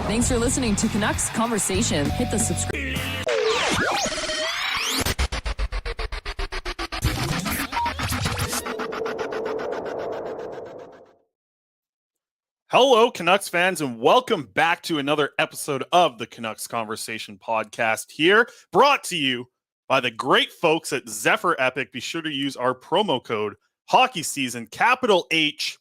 Thanks for listening to Canucks Conversation. Hit the subscribe. Hello, Canucks fans, and welcome back to another episode of the Canucks Conversation podcast here, brought to you by the great folks at Zephyr Epic. Be sure to use our promo code Hockey Season, capital H,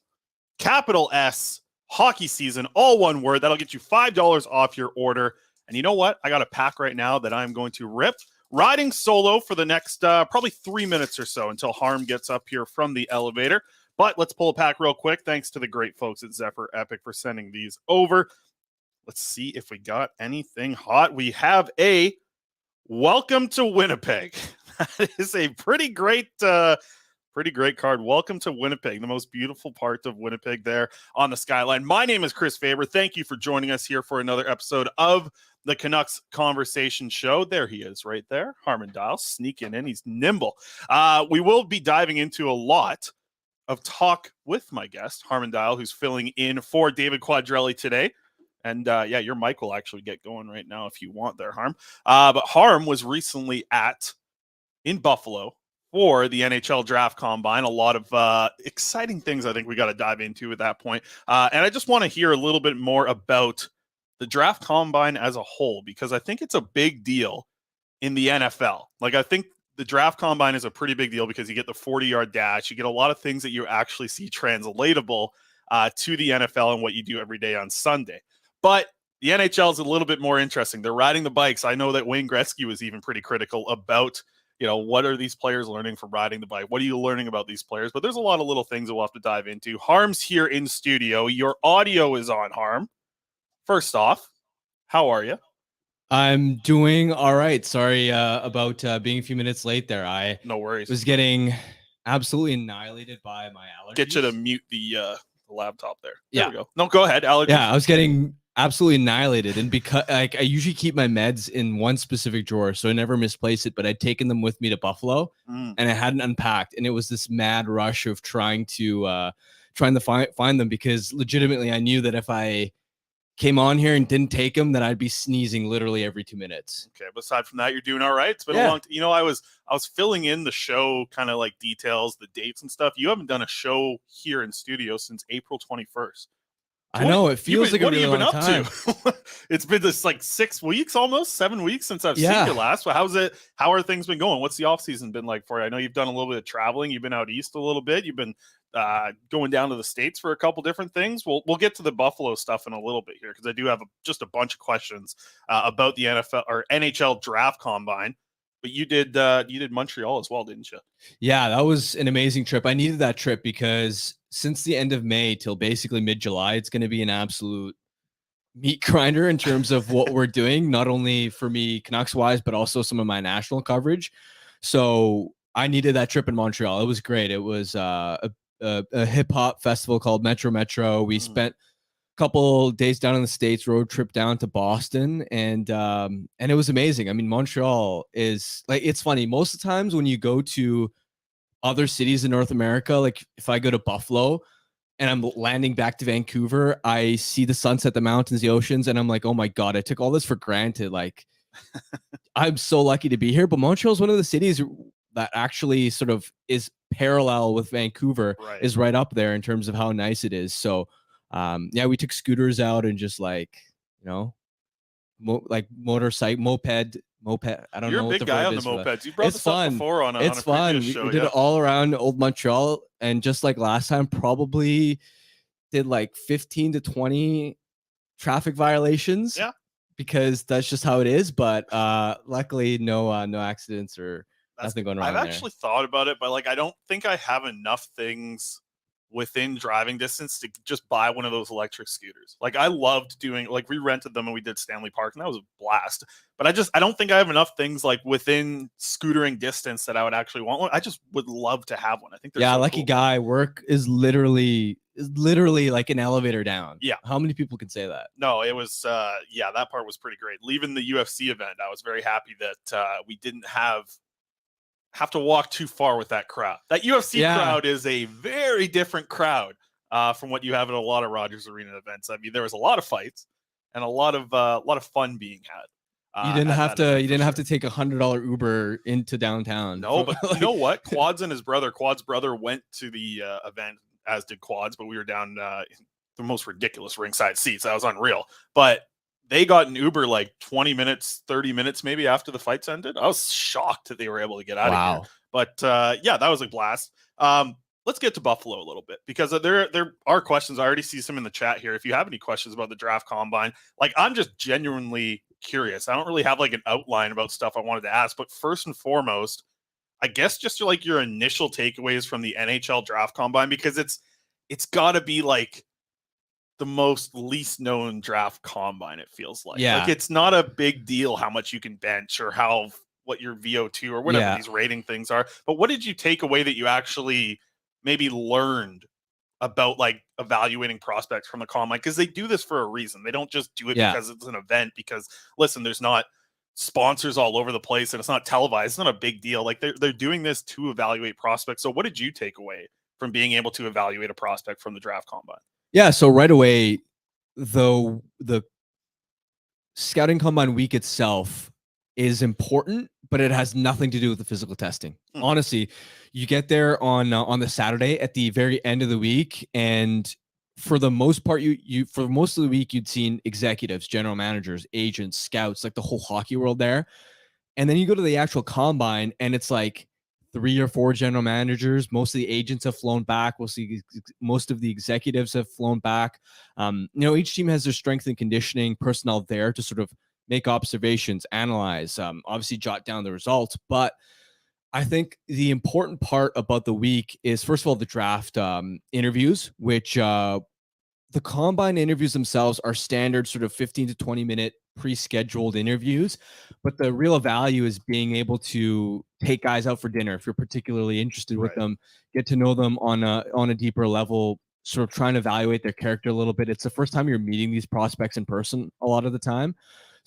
capital S, Hockey Season, all one word. That'll get you $5 off your order. And you know what? I got a pack right now that I'm going to rip. Riding solo for the next probably 3 minutes or so until Harm gets up here from the elevator. But let's pull a pack real quick. Thanks to the great folks at Zephyr Epic for sending these over. Let's see if we got anything hot. We have a Welcome to Winnipeg. That is a pretty great card. Welcome to Winnipeg, the most beautiful part of Winnipeg there on the skyline. My name is Chris Faber. Thank you for joining us here for another episode of the Canucks Conversation Show. There he is right there. Harmon Dial sneaking in. He's nimble. We will be diving into a lot of talk with my guest, Harmon Dial, who's filling in for David Quadrelli today. And yeah, your mic will actually get going right now if you want there, Harm. But Harm was recently in Buffalo for the NHL Draft Combine. A lot of exciting things I think we got to dive into at that point. And I just want to hear a little bit more about the Draft Combine as a whole, because I think it's a big deal in the NFL. Like, I think the Draft Combine is a pretty big deal because you get the 40-yard dash. You get a lot of things that you actually see translatable to the NFL and what you do every day on Sunday. But the NHL is a little bit more interesting. They're riding the bikes. I know that Wayne Gretzky was even pretty critical about, what are these players learning from riding the bike? What are you learning about these players? But there's a lot of little things that we'll have to dive into. Harm's here in studio. Your audio is on, Harm. First off, how are you? I'm doing all right. Sorry about being a few minutes late there. No worries. Was getting absolutely annihilated by my allergies. Get you to mute the laptop there. There we go. No, go ahead. Allergies. Yeah, I was getting absolutely annihilated. And because I usually keep my meds in one specific drawer, so I never misplace it, but I'd taken them with me to Buffalo and I hadn't unpacked. And it was this mad rush of trying to find them, because legitimately I knew that if I came on here and didn't take them, then I'd be sneezing literally every 2 minutes. Okay, but aside from that, you're doing all right. It's been a long time. I was filling in the show, kind of like details, the dates and stuff. You haven't done a show here in studio since April 21st. I know, it feels like a really long time. It's been this like 6 weeks, almost 7 weeks since I've seen you last. Well, how are things been going? What's the offseason been like for you? I know you've done a little bit of traveling. You've been out east a little bit. You've been going down to the States for a couple different things. We'll get to the Buffalo stuff in a little bit here, because I do have just a bunch of questions about the NFL or NHL Draft Combine. But you did Montreal as well, didn't you? Yeah, that was an amazing trip. I needed that trip because since the end of May till basically mid-July, it's going to be an absolute meat grinder in terms of what we're doing, not only for me Canucks-wise, but also some of my national coverage. So I needed that trip in Montreal. It was great. It was a hip-hop festival called Metro. We spent a couple days down in the States, road trip down to Boston, and it was amazing. I mean, Montreal is like, it's funny. Most of the times when you go to other cities in North America, like if I go to Buffalo and I'm landing back to Vancouver, I see the sunset, the mountains, the oceans, and I'm like, oh my God, I took all this for granted. Like, I'm so lucky to be here. But Montreal is one of the cities that actually sort of is parallel with Vancouver, is right up there in terms of how nice it is. So yeah, we took scooters out and just like, motorcycle, moped. I don't know. You're a big guy on the mopeds. You brought this up before on a previous show. We did it all around old Montreal, and just like last time, probably did like 15 to 20 traffic violations. Yeah, because that's just how it is. But luckily, no accidents or nothing going wrong. I've actually thought about it, but like, I don't think I have enough things within driving distance to just buy one of those electric scooters. Like, I loved doing, like, we rented them and we did Stanley Park, and that was a blast. But I don't think I have enough things like within scootering distance that I would actually want one. I just would love to have one. I think they're so lucky cool. Guy. Work is literally like an elevator down. Yeah. How many people can say that? No, it was that part was pretty great. Leaving the UFC event, I was very happy that we didn't have to walk too far with that crowd. That UFC crowd is a very different crowd from what you have at a lot of Rogers Arena events. I mean, there was a lot of fights, and a lot of fun being had. You didn't have to. You didn't have sure. to take $100 Uber into downtown. No, but you know what? Quad's brother went to the event, as did Quad's, but we were down the most ridiculous ringside seats. That was unreal. But they got an Uber like 20 minutes, 30 minutes maybe after the fights ended. I was shocked that they were able to get out of here. But yeah, that was a blast. Let's get to Buffalo a little bit, because there are questions. I already see some in the chat here. If you have any questions about the draft combine, like, I'm just genuinely curious. I don't really have like an outline about stuff I wanted to ask, but first and foremost, I guess just like your initial takeaways from the NHL draft combine, because it's got to be like the most least known draft combine, it feels like. Yeah. Like, it's not a big deal how much you can bench or what your VO2 or whatever these rating things are. But what did you take away that you actually maybe learned about like evaluating prospects from the combine? Because they do this for a reason. They don't just do it because it's an event, because listen, there's not sponsors all over the place and it's not televised. It's not a big deal. Like, they're doing this to evaluate prospects. So what did you take away from being able to evaluate a prospect from the draft combine? Yeah. So right away, though, the scouting combine week itself is important, but it has nothing to do with the physical testing. Honestly, you get there on the Saturday at the very end of the week, and for the most part, you for most of the week, you'd seen executives, general managers, agents, scouts, like the whole hockey world there. And then you go to the actual combine, and it's like 3 or 4 general managers. Most of the agents have flown back. Most of the executives have flown back. Each team has their strength and conditioning personnel there to sort of make observations, analyze, obviously jot down the results. But I think the important part about the week is, first of all, the draft interviews, which the combine interviews themselves are standard sort of 15 to 20 minute pre-scheduled interviews. But the real value is being able to take guys out for dinner if you're particularly interested with them, get to know them on a deeper level, sort of trying to evaluate their character a little bit. It's the first time you're meeting these prospects in person a lot of the time.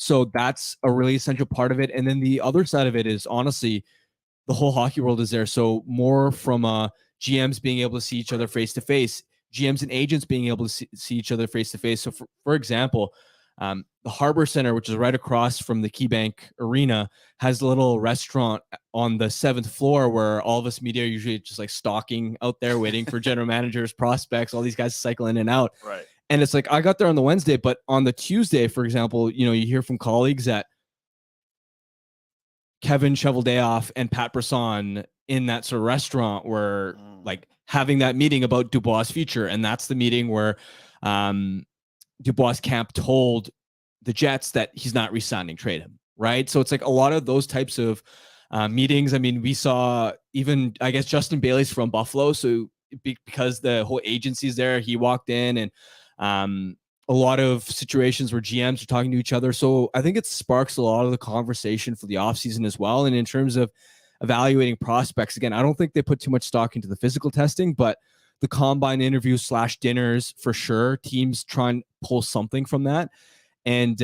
So that's a really essential part of it. And then the other side of it is, honestly, the whole hockey world is there. So more from GMs being able to see each other face to face, GMs and agents being able to see each other face to face. So for example, the Harbor Center, which is right across from the KeyBank Arena, has a little restaurant on the 7th floor where all of us media are usually just like stalking out there, waiting for general managers, prospects, all these guys cycle in and out. Right. And it's like, I got there on the Wednesday, but on the Tuesday, for example, you hear from colleagues that Kevin Cheveldayoff and Pat Brisson in that sort of restaurant were like having that meeting about Dubois' future. And that's the meeting where Dubois' camp told the Jets that he's not re-signing, trade him. Right. So it's like a lot of those types of meetings. I mean, we saw even, I guess, Justin Bailey's from Buffalo. So because the whole agency's there, he walked in, and a lot of situations where GMs are talking to each other. So I think it sparks a lot of the conversation for the offseason as well. And in terms of evaluating prospects, again, I don't think they put too much stock into the physical testing, but the combine interviews / dinners, for sure, teams try and pull something from that. And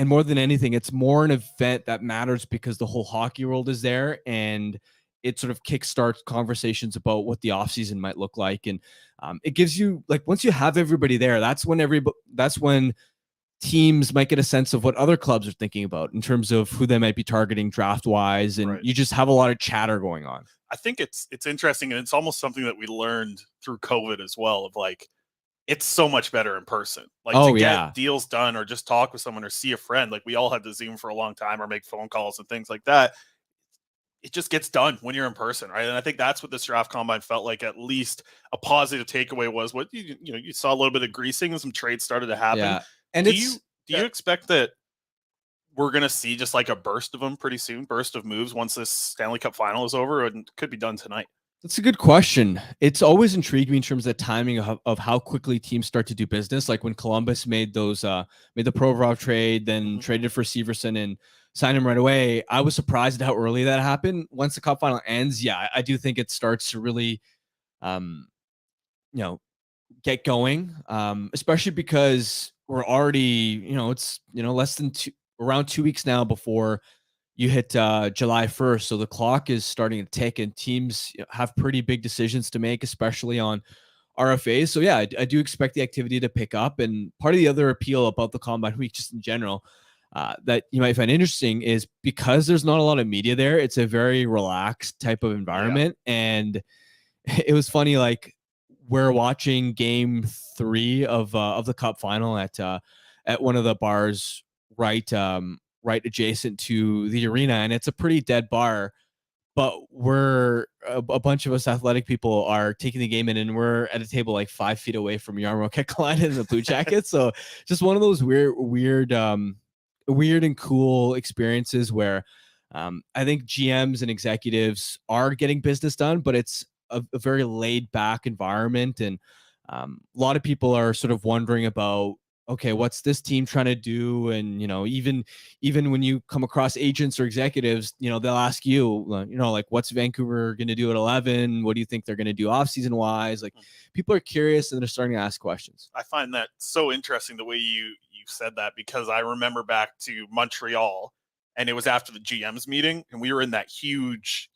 more than anything, it's more an event that matters because the whole hockey world is there, and it sort of kickstarts conversations about what the offseason might look like. And it gives you, like, once you have everybody there, that's when teams might get a sense of what other clubs are thinking about in terms of who they might be targeting draft wise. And you just have a lot of chatter going on. I think it's interesting, and it's almost something that we learned through COVID as well, of like, it's so much better in person. Like, to get deals done or just talk with someone or see a friend. Like, we all had to Zoom for a long time or make phone calls and things like that. It just gets done when you're in person, right? And I think that's what this draft combine felt like. At least a positive takeaway was what you saw a little bit of greasing and some trades started to happen. Yeah. And do you expect that we're going to see just like a burst of them pretty soon, burst of moves once this Stanley Cup final is over, and could be done tonight? That's a good question. It's always intrigued me in terms of the timing of how quickly teams start to do business. Like when Columbus made the Provorov trade, then traded for Severson and signed him right away. I was surprised at how early that happened. Once the cup final ends, I do think it starts to really, get going. Especially because we're already, it's less than around 2 weeks now before you hit July 1st. So the clock is starting to tick, and teams have pretty big decisions to make, especially on RFAs. So yeah, I do expect the activity to pick up. And part of the other appeal about the Combine Week, just in general, that you might find interesting is because there's not a lot of media there. It's a very relaxed type of environment, and it was funny. Like we're watching Game 3 of the Cup final at one of the bars right adjacent to the arena, and it's a pretty dead bar. But we're a bunch of us athletic people are taking the game in, and we're at a table like 5 feet away from Jarmo Kekalainen and the Blue Jackets. So just one of those weird and cool experiences where I think GMs and executives are getting business done, but it's a very laid back environment. And a lot of people are sort of wondering about, okay, what's this team trying to do? And, even when you come across agents or executives, they'll ask you, like, what's Vancouver going to do at 11? What do you think they're going to do off-season wise? Like, people are curious and they're starting to ask questions. I find that so interesting the way you said that, because I remember back to Montreal, and it was after the GM's meeting, and we were in that huge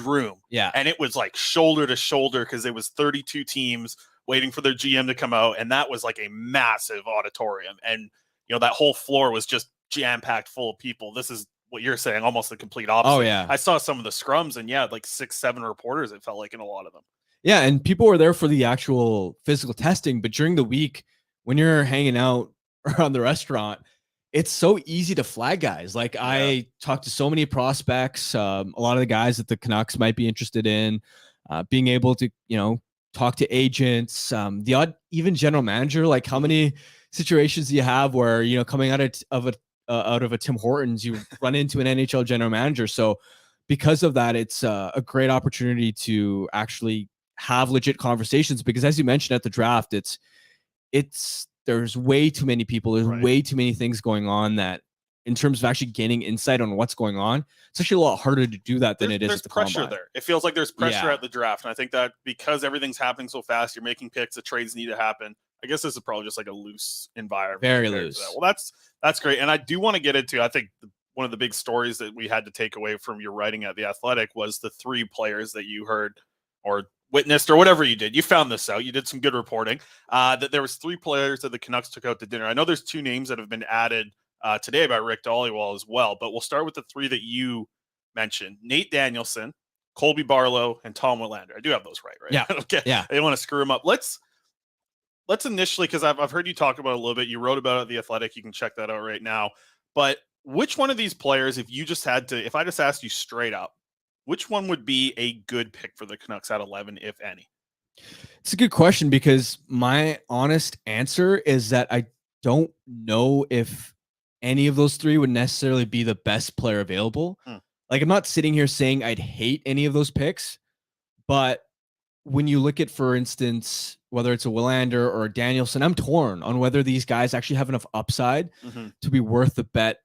room. Yeah. And it was like shoulder to shoulder because it was 32 teams waiting for their GM to come out. And that was like a massive auditorium. And, that whole floor was just jam-packed full of people. This is what you're saying, almost the complete opposite. Oh, yeah. I saw some of the scrums, and like 6-7 reporters, it felt like, in a lot of them. Yeah, and people were there for the actual physical testing. But during the week, when you're hanging out around the restaurant, it's so easy to flag guys. Like I talked to so many prospects, a lot of the guys that the Canucks might be interested in, being able to, talk to agents, the odd even general manager. Like how many situations do you have where, coming out of a Tim Hortons, you run into an NHL general manager. So because of that, it's a great opportunity to actually have legit conversations, because as you mentioned at the draft, there's way too many people. There's way too many things going on that in terms of actually gaining insight on what's going on, it's actually a lot harder to do that than it is at the pressure Combine. there. It feels like there's pressure at the draft. And I think that because everything's happening so fast, you're making picks, the trades need to happen. I guess this is probably just like a loose environment. Very loose. Well, that's great. And I do want to get into, I think one of the big stories that we had to take away from your writing at The Athletic was the 3 players that you heard or witnessed or whatever you did. You found this out. You did some good reporting that there was 3 players that the Canucks took out to dinner. I know there's 2 names that have been added today by Rick Dhaliwal as well, but we'll start with the 3 that you mentioned: Nate Danielson, Colby Barlow, and Tom Willander. I do have those right? Yeah. Okay. Yeah. I didn't want to screw them up. Let's initially, because I've heard you talk about it a little bit. You wrote about it at The Athletic. You can check that out right now. But which one of these players, if I just asked you straight up, which one would be a good pick for the Canucks at 11, if any? It's a good question, because my honest answer is that I don't know if any of those 3 would necessarily be the best player available. Like, I'm not sitting here saying I'd hate any of those picks, but when you look at, for instance, whether it's a Willander or a Danielson, I'm torn on whether these guys actually have enough upside to be worth the bet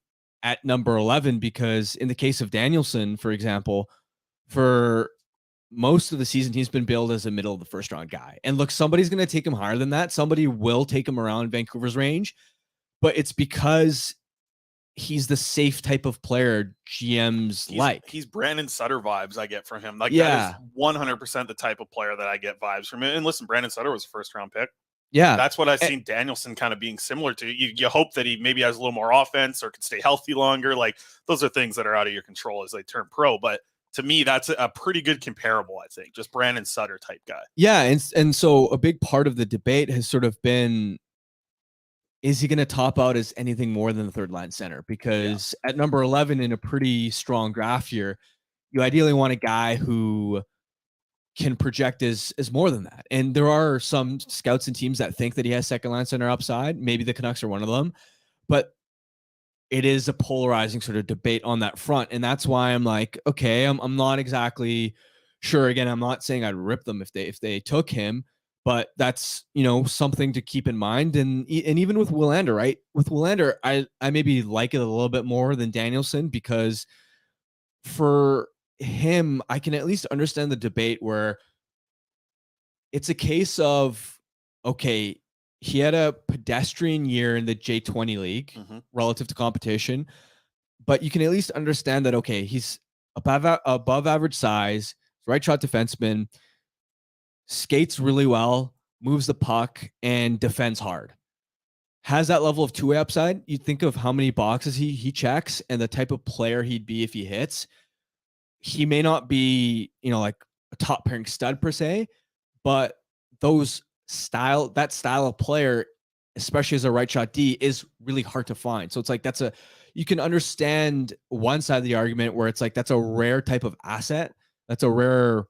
at number 11, because in the case of Danielson, for example, for most of the season, he's been billed as a middle of the first round guy. And look, somebody's going to take him higher than that. Somebody will take him around Vancouver's range, but it's because he's the safe type of player GMs like. He's Brandon Sutter vibes I get from him. Like, that is 100% the type of player that I get vibes from him. And listen, Brandon Sutter was a first round pick. Yeah. That's what I've seen Danielson kind of being similar to. You hope that he maybe has a little more offense or can stay healthy longer. Like, those are things that are out of your control as they turn pro. But to me, that's a pretty good comparable, I think. Just Brandon Sutter type guy. Yeah. And so a big part of the debate has sort of been, is he going to top out as anything more than the third line center? Because at number 11 in a pretty strong draft year, you ideally want a guy who can project as more than that. And there are some scouts and teams that think that he has second line center upside. Maybe the Canucks are one of them, but it is a polarizing sort of debate on that front. And that's why I'm like, okay, I'm not exactly sure. Again, I'm not saying I'd rip them if they took him, but that's, something to keep in mind. And even with Willander, right? With Willander, I maybe like it a little bit more than Danielson, because for him, I can at least understand the debate where it's a case of, okay, he had a pedestrian year in the J20 league relative to competition, but you can at least understand that, okay, he's above average size, right shot defenseman, skates really well, moves the puck, and defends hard. Has that level of two-way upside. You think of how many boxes he checks and the type of player he'd be if he hits. He may not be, like a top pairing stud per se, but that style of player, especially as a right shot D, is really hard to find. So it's like you can understand one side of the argument where it's like that's a rare type of asset. That's a rare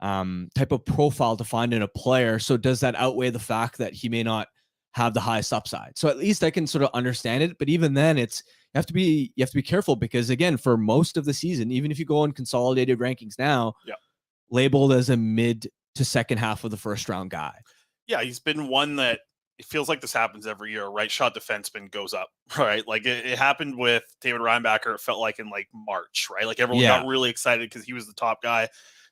type of profile to find in a player. So does that outweigh the fact that he may not have the highest upside? So at least I can sort of understand it. But even then, you have to be careful, because again, for most of the season, even if you go on consolidated rankings now, labeled as a mid to second half of the first round guy. Yeah, he's been one that it feels like this happens every year. Right shot defenseman goes up, right? Like it happened with David Reinbacher. It felt like in like March, right? Like everyone got really excited because he was the top guy.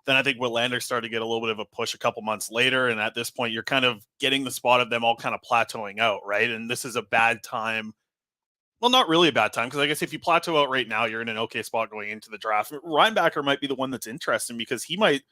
Then I think Willander started to get a little bit of a push a couple months later. And at this point, you're kind of getting the spot of them all kind of plateauing out, right? And this is a bad time. Well, not really a bad time, because I guess if you plateau out right now, you're in an okay spot going into the draft. Reinbacher might be the one that's interesting, because he might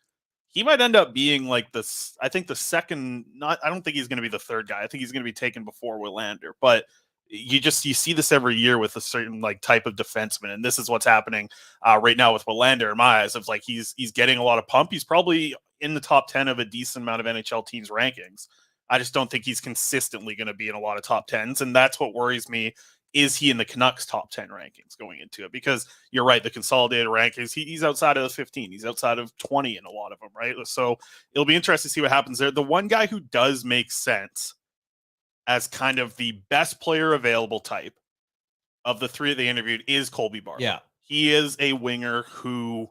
end up being like this. I think the second, I don't think he's going to be the third guy. I think he's going to be taken before Willander, but you see this every year with a certain like type of defenseman. And this is what's happening right now with Willander in my eyes. Of like, he's getting a lot of pump. He's probably in the top 10 of a decent amount of NHL teams rankings. I just don't think he's consistently going to be in a lot of top 10s. And that's what worries me. Is he in the Canucks top 10 rankings going into it? Because you're right, the consolidated rankings, he's outside of the 15. He's outside of 20 in a lot of them, right? So it'll be interesting to see what happens there. The one guy who does make sense as kind of the best player available type of the three that they interviewed is Colby Barlow. Yeah. He is a winger who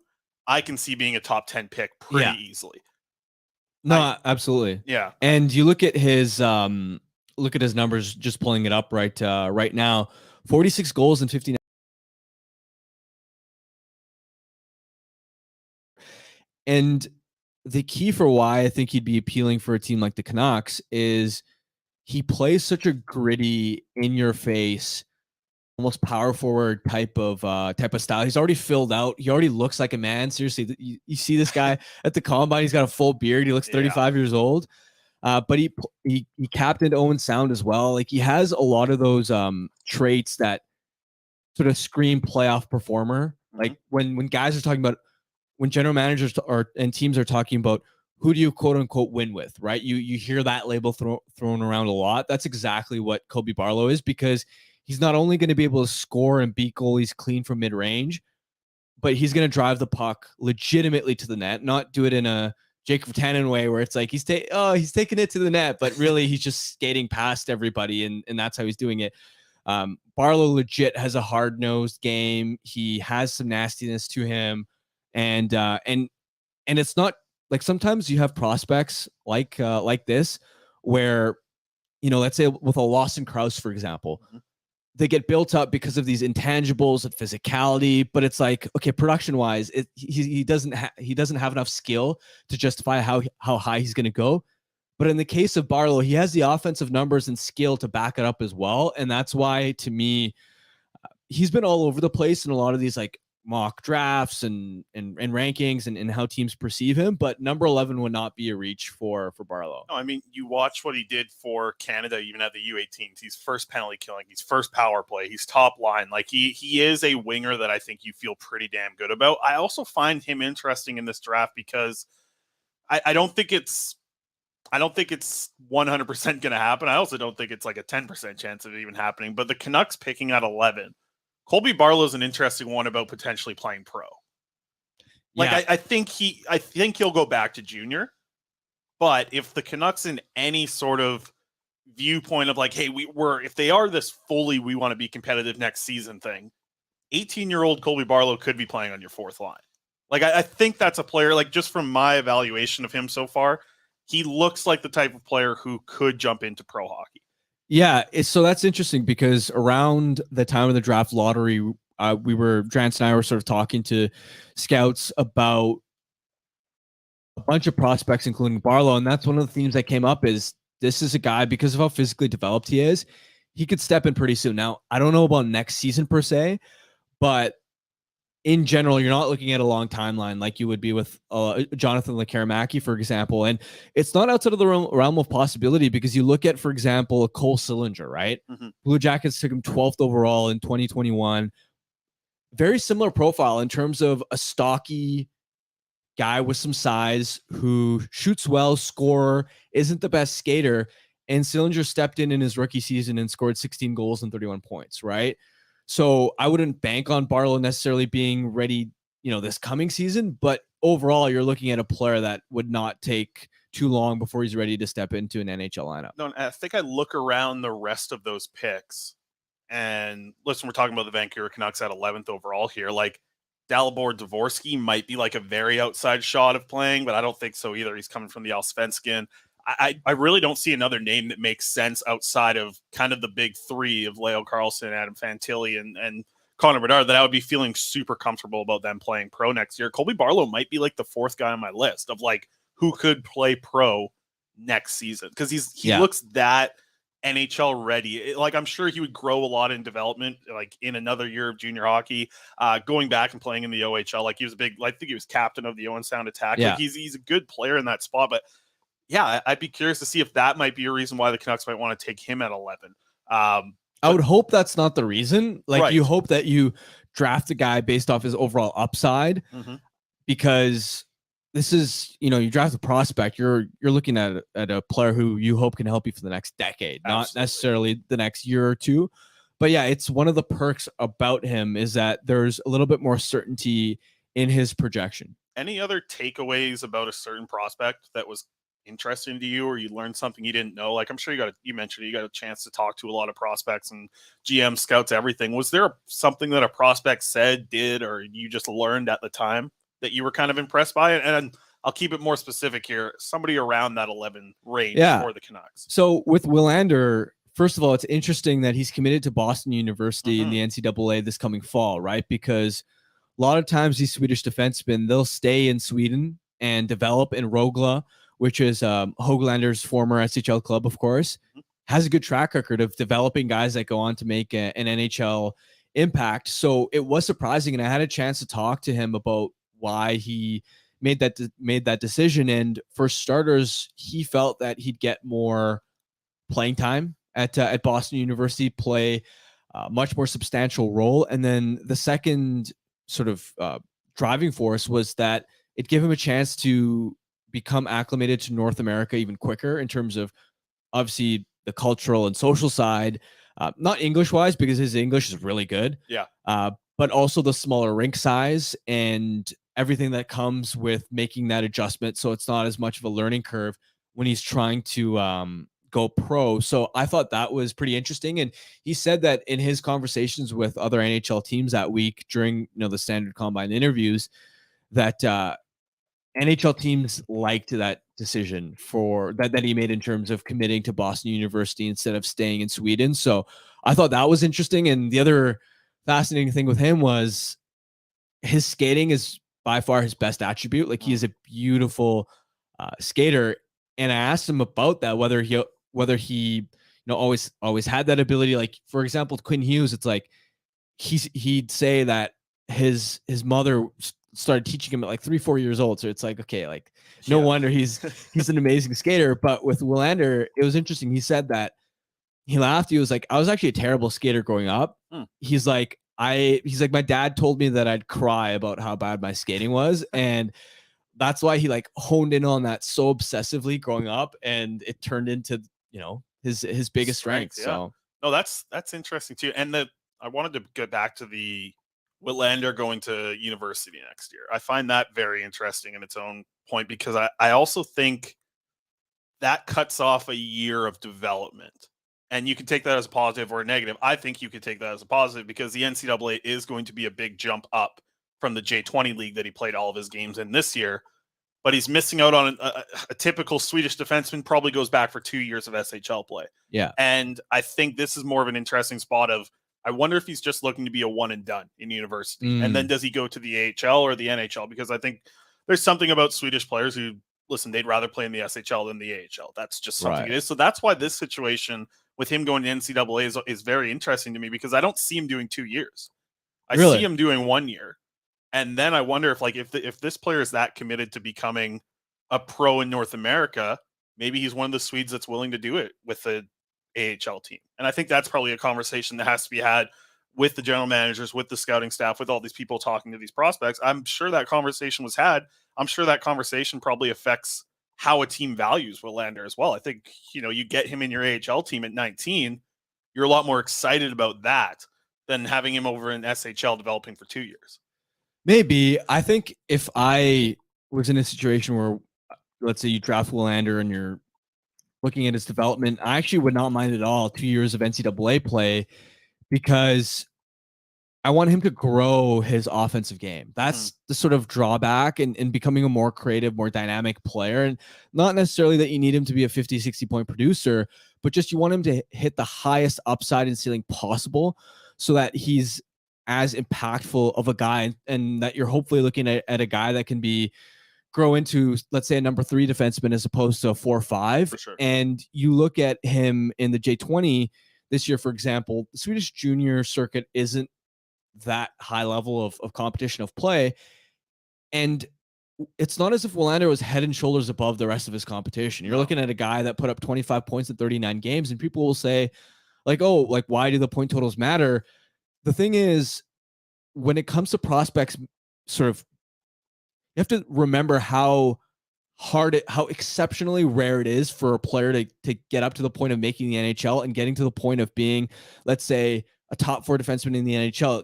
I can see being a top 10 pick pretty easily. No, absolutely. Yeah. And you look at his numbers, just pulling it up right now. 46 goals and 59. And the key for why I think he'd be appealing for a team like the Canucks is he plays such a gritty, in your face, almost power forward type of style. He's already filled out. He already looks like a man. Seriously, you see this guy at the combine. He's got a full beard. He looks 35 years old. But he captained Owen Sound as well. Like, he has a lot of those traits that sort of scream playoff performer. Mm-hmm. Like when guys are talking about, when general managers and teams are talking about who do you quote unquote win with, right? You hear that label thrown around a lot. That's exactly what Colby Barlow is, because he's not only going to be able to score and beat goalies clean from mid range, but he's going to drive the puck legitimately to the net, not do it in a Jacob Tannen way where it's like he's taking it to the net, but really he's just skating past everybody, and that's how he's doing it. Barlow legit has a hard-nosed game. He has some nastiness to him, and it's not like, sometimes you have prospects like this where, let's say with a Lawson Krause, for example, they get built up because of these intangibles and physicality, but it's like, okay, production wise, he doesn't have enough skill to justify how high he's going to go. But in the case of Barlow, he has the offensive numbers and skill to back it up as well. And that's why, to me, he's been all over the place in a lot of these like mock drafts and rankings and how teams perceive him, but number 11 would not be a reach for Barlow. No, I mean, you watch what he did for Canada, even at the U18s. He's first penalty killing. He's first power play. He's top line. Like, he is a winger that I think you feel pretty damn good about. I also find him interesting in this draft because I don't think it's 100% going to happen. I also don't think it's like a 10% chance of it even happening, but the Canucks picking at 11, Colby Barlow is an interesting one about potentially playing pro. Like, yeah. I think he'll go back to junior, but if the Canucks in any sort of viewpoint of like, hey, if they are this fully, we want to be competitive next season thing, 18-year-old Colby Barlow could be playing on your fourth line. Like, I think that's a player, like, just from my evaluation of him so far, he looks like the type of player who could jump into pro hockey. Yeah, so that's interesting because around the time of the draft lottery, Drance and I were sort of talking to scouts about a bunch of prospects, including Barlow, and that's one of the themes that came up is this is a guy, because of how physically developed he is, he could step in pretty soon. Now, I don't know about next season per se, but in general, you're not looking at a long timeline like you would be with Jonathan Lekarmaki, for example. And it's not outside of the realm of possibility, because you look at, for example, a Cole Sillinger, right? Mm-hmm. Blue Jackets took him 12th overall in 2021. Very similar profile in terms of a stocky guy with some size who shoots well, scorer, isn't the best skater. And Sillinger stepped in his rookie season and scored 16 goals and 31 points, right? So I wouldn't bank on Barlow necessarily being ready, this coming season, but overall you're looking at a player that would not take too long before he's ready to step into an NHL lineup. No, I think I look around the rest of those picks, and listen, we're talking about the Vancouver Canucks at 11th overall here. Like, Dalibor Dvorsky might be like a very outside shot of playing, but I don't think so either. He's coming from the Allsvenskan. I really don't see another name that makes sense outside of kind of the big three of Leo Carlson, Adam Fantilli, and Connor Bedard that I would be feeling super comfortable about them playing pro next year. Colby Barlow might be like the fourth guy on my list of like who could play pro next season, because he looks that NHL ready. Like, I'm sure he would grow a lot in development, like in another year of junior hockey, going back and playing in the OHL. Like, he was I think he was captain of the Owen Sound Attack. Yeah. Like, he's a good player in that spot, but yeah, I'd be curious to see if that might be a reason why the Canucks might want to take him at 11. I would hope that's not the reason. Like, right. You hope that you draft a guy based off his overall upside, because this is, you draft a prospect, you're looking at a player who you hope can help you for the next decade, not necessarily the next year or two. But yeah, it's one of the perks about him is that there's a little bit more certainty in his projection. Any other takeaways about a certain prospect that was interesting to you, or you learned something you didn't know? Like, I'm sure you mentioned you got a chance to talk to a lot of prospects and GM scouts, everything. Was there something that a prospect said, did, or you just learned at the time that you were kind of impressed by it? And I'll keep it more specific here. Somebody around that 11 range for the Canucks. So with Willander, first of all, it's interesting that he's committed to Boston University in the NCAA this coming fall, right? Because a lot of times these Swedish defensemen, they'll stay in Sweden and develop in Rögle, which is Höglander's former SHL club, of course, has a good track record of developing guys that go on to make an NHL impact. So it was surprising, and I had a chance to talk to him about why he made that decision. And for starters, he felt that he'd get more playing time at Boston University, play a much more substantial role. And then the second sort of driving force was that it gave him a chance to become acclimated to North America even quicker in terms of obviously the cultural and social side, not English wise, because his English is really good. Yeah. But also the smaller rink size and everything that comes with making that adjustment. So it's not as much of a learning curve when he's trying to go pro. So I thought that was pretty interesting. And he said that in his conversations with other NHL teams that week during, the standard combine interviews, that NHL teams liked that decision that he made in terms of committing to Boston University instead of staying in Sweden. So I thought that was interesting. And the other fascinating thing with him was his skating is by far his best attribute. Like, he is a beautiful skater. And I asked him about that, whether he always had that ability. Like, for example, Quinn Hughes, it's like he'd say that his mother started teaching him at like 3-4 years old. So it's like, okay, like no wonder he's an amazing skater. But with Willander, it was interesting. He said that he laughed. He was like, I was actually a terrible skater growing up. He's like, my dad told me that I'd cry about how bad my skating was. And that's why he like honed in on that so obsessively growing up. And it turned into, his biggest strength. Yeah. So no, that's interesting too. And I wanted to get back to the Willander going to university next year. I find that very interesting in its own point, because I also think that cuts off a year of development. And you can take that as a positive or a negative. I think you could take that as a positive, because the NCAA is going to be a big jump up from the J20 league that he played all of his games in this year. But he's missing out on a typical Swedish defenseman, probably goes back for 2 years of SHL play. Yeah. And I think this is more of an interesting spot of, I wonder if he's just looking to be a one and done in university. And then does he go to the AHL or the NHL? Because I think there's something about Swedish players who, listen, they'd rather play in the SHL than the AHL. That's just something it is. So that's why this situation with him going to NCAA is very interesting to me, because I don't see him doing 2 years. I see him doing 1 year. And then I wonder if if this player is that committed to becoming a pro in North America, maybe he's one of the Swedes that's willing to do it with the AHL team. And I think that's probably a conversation that has to be had with the general managers, with the scouting staff, with all these people talking to these prospects. I'm sure that conversation was had. I'm sure that conversation probably affects how a team values Willander as well. I think, you get him in your AHL team at 19, you're a lot more excited about that than having him over in SHL developing for 2 years. Maybe. I think if I was in a situation where, let's say you draft Willander and you're looking at his development, I actually would not mind at all 2 years of NCAA play, because I want him to grow his offensive game. That's the sort of drawback in becoming a more creative, more dynamic player. And not necessarily that you need him to be a 50, 60 point producer, but just you want him to hit the highest upside and ceiling possible so that he's as impactful of a guy, and that you're hopefully looking at a guy that can grow into, let's say, a number 3 defenseman as opposed to a 4-5. For sure. And you look at him in the J20 this year, for example, the Swedish junior circuit isn't that high level of competition of play. And it's not as if Willander was head and shoulders above the rest of his competition. You're looking at a guy that put up 25 points in 39 games, and people will say, why do the point totals matter? The thing is, when it comes to prospects, you have to remember how exceptionally rare it is for a player to get up to the point of making the NHL and getting to the point of being, let's say, a top 4 defenseman in the NHL.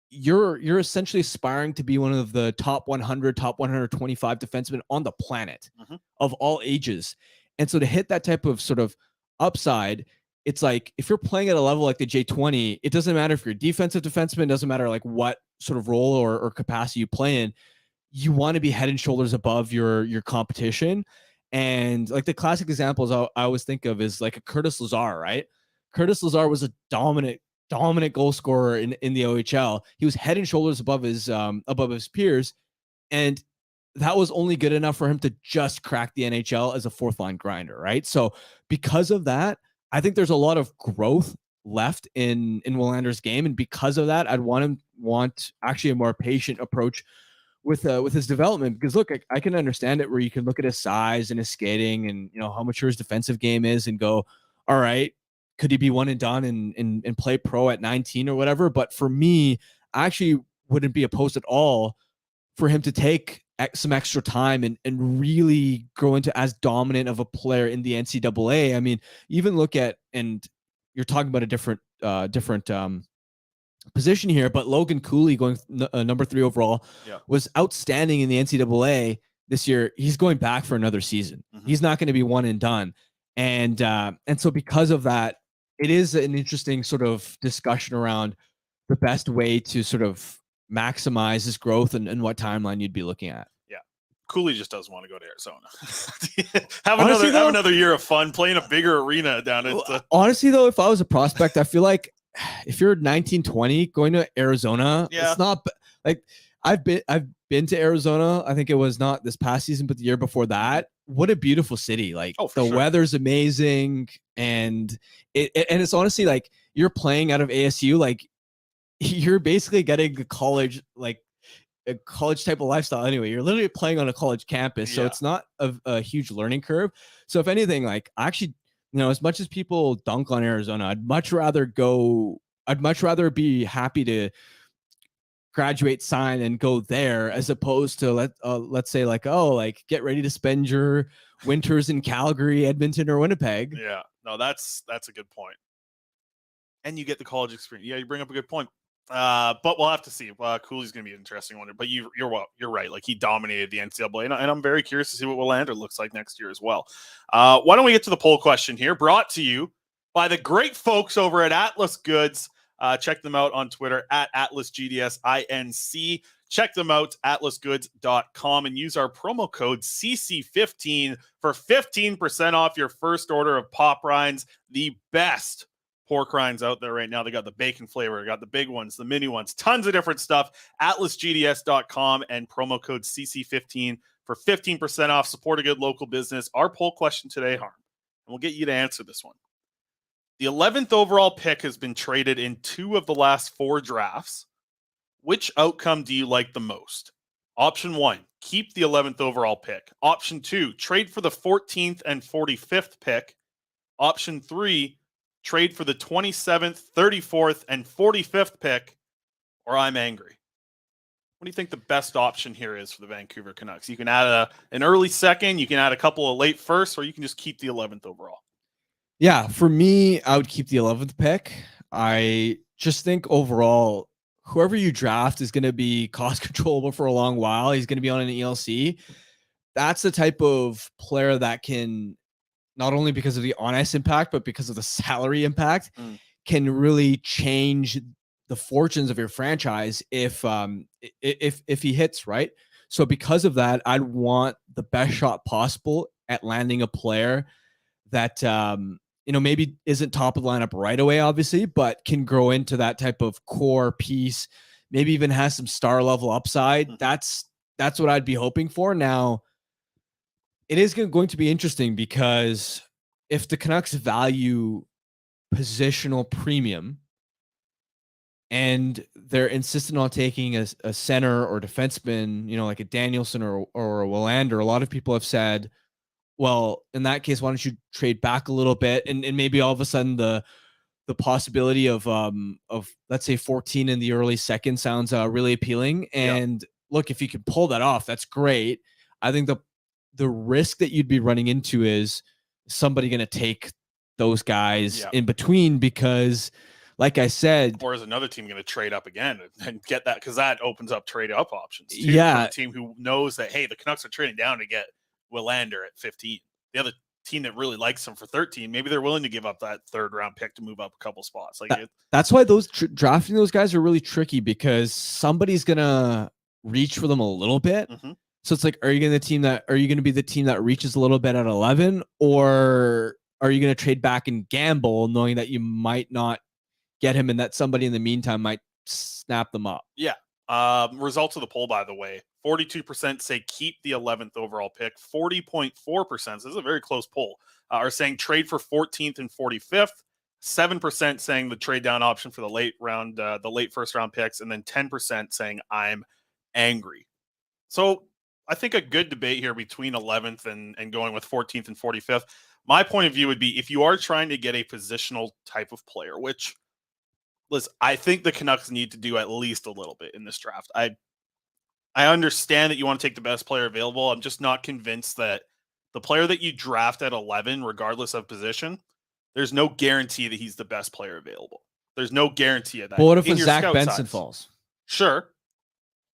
You're essentially aspiring to be one of the top 100, top 125 defensemen on the planet of all ages. And so to hit that type of sort of upside, it's like, if you're playing at a level like the J20, it doesn't matter if you're a defensive defenseman, it doesn't matter what sort of role or capacity you play in. You want to be head and shoulders above your competition. And the classic examples I always think of is a Curtis Lazar, right? Curtis Lazar was a dominant goal scorer in the OHL. He was head and shoulders above his peers, and that was only good enough for him to just crack the NHL as a 4th line grinder, right? So because of that, I think there's a lot of growth left in Willander's game, and because of that, I'd want actually a more patient approach with his development. Because look, I can understand it where you can look at his size and his skating and how mature his defensive game is and go, all right, could he be one and done and play pro at 19 or whatever? But for me, I actually wouldn't be opposed at all for him to take some extra time and really grow into as dominant of a player in the NCAA. I mean, even look at, and you're talking about a different position here, but Logan Cooley going number 3 overall was outstanding in the NCAA this year. He's going back for another season. He's not going to be one and done. And so because of that, it is an interesting sort of discussion around the best way to sort of maximize his growth and what timeline you'd be looking at. Yeah. Cooley just doesn't want to go to Arizona. have another year of fun playing a bigger arena down at honestly though, if I was a prospect, I feel like if you're 19, 20 going to Arizona, it's not I've been to Arizona. I think it was not this past season, but the year before that. What a beautiful city. Weather's amazing. And it's honestly you're playing out of ASU, you're basically getting a college type of lifestyle anyway. You're literally playing on a college campus. So it's not a huge learning curve. So if anything, actually, as much as people dunk on Arizona, I'd much rather be happy to graduate, sign, and go there as opposed to let's say get ready to spend your winters in Calgary, Edmonton, or Winnipeg. Yeah, no, that's a good point. And you get the college experience. Yeah, you bring up a good point. But we'll have to see. Cooley's going to be an interesting one. But you're right. He dominated the NCAA, and I'm very curious to see what Willander looks like next year as well. Why don't we get to the poll question here, brought to you by the great folks over at Atlas Goods. Check them out on Twitter at AtlasGDSINC. Check them out, atlasgoods.com, and use our promo code CC15 for 15% off your first order of pop rinds, the best pork rinds out there right now. They got the bacon flavor, got the big ones, the mini ones, tons of different stuff. AtlasGDS.com and promo code CC15 for 15% off. Support a good local business. Our poll question today, Harm, and we'll get you to answer this one. The 11th overall pick has been traded in 2 of the last 4 drafts. Which outcome do you like the most? Option 1, keep the 11th overall pick. Option 2, trade for the 14th and 45th pick. Option 3, trade for the 27th, 34th, and 45th pick, or I'm angry. What do you think the best option here is for the Vancouver Canucks? You can add an early second, you can add a couple of late firsts, or you can just keep the 11th overall. Yeah, for me, I would keep the 11th pick. I just think overall, whoever you draft is going to be cost controllable for a long while. He's going to be on an ELC. That's the type of player that can, not only because of the on-ice impact, but because of the salary impact, can really change the fortunes of your franchise if he hits, right? So because of that, I'd want the best shot possible at landing a player that maybe isn't top of the lineup right away, obviously, but can grow into that type of core piece, maybe even has some star level upside. That's what I'd be hoping for. Now, it is going to be interesting because if the Canucks value positional premium and they're insistent on taking a center or defenseman, like a Danielson or a Willander, a lot of people have said, well, in that case, why don't you trade back a little bit? And maybe all of a sudden the possibility of let's say 14 in the early second sounds really appealing. And look, if you can pull that off, that's great. I think the risk that you'd be running into is somebody going to take those guys in between because, like I said, or is another team going to trade up again and get that? Because that opens up trade up options too. Yeah, for a team who knows that, hey, the Canucks are trading down to get Willander at 15. The other team that really likes him for 13, maybe they're willing to give up that third round pick to move up a couple spots. That's why those drafting those guys are really tricky because somebody's gonna reach for them a little bit. So it's like, are you going to be the team that reaches a little bit at 11, or are you going to trade back and gamble knowing that you might not get him and that somebody in the meantime might snap them up? Yeah. Results of the poll, by the way, 42% say keep the 11th overall pick. 40.4%, this is a very close poll, are saying trade for 14th and 45th. 7% saying the trade down option for the late first round picks, and then 10% saying I'm angry. So I think a good debate here between 11th and going with 14th and 45th. My point of view would be if you are trying to get a positional type of player, which, listen, I think the Canucks need to do at least a little bit in this draft. I understand that you want to take the best player available. I'm just not convinced that the player that you draft at 11, regardless of position, there's no guarantee that he's the best player available. There's no guarantee of that. But what if a Zach Benson falls? Sure.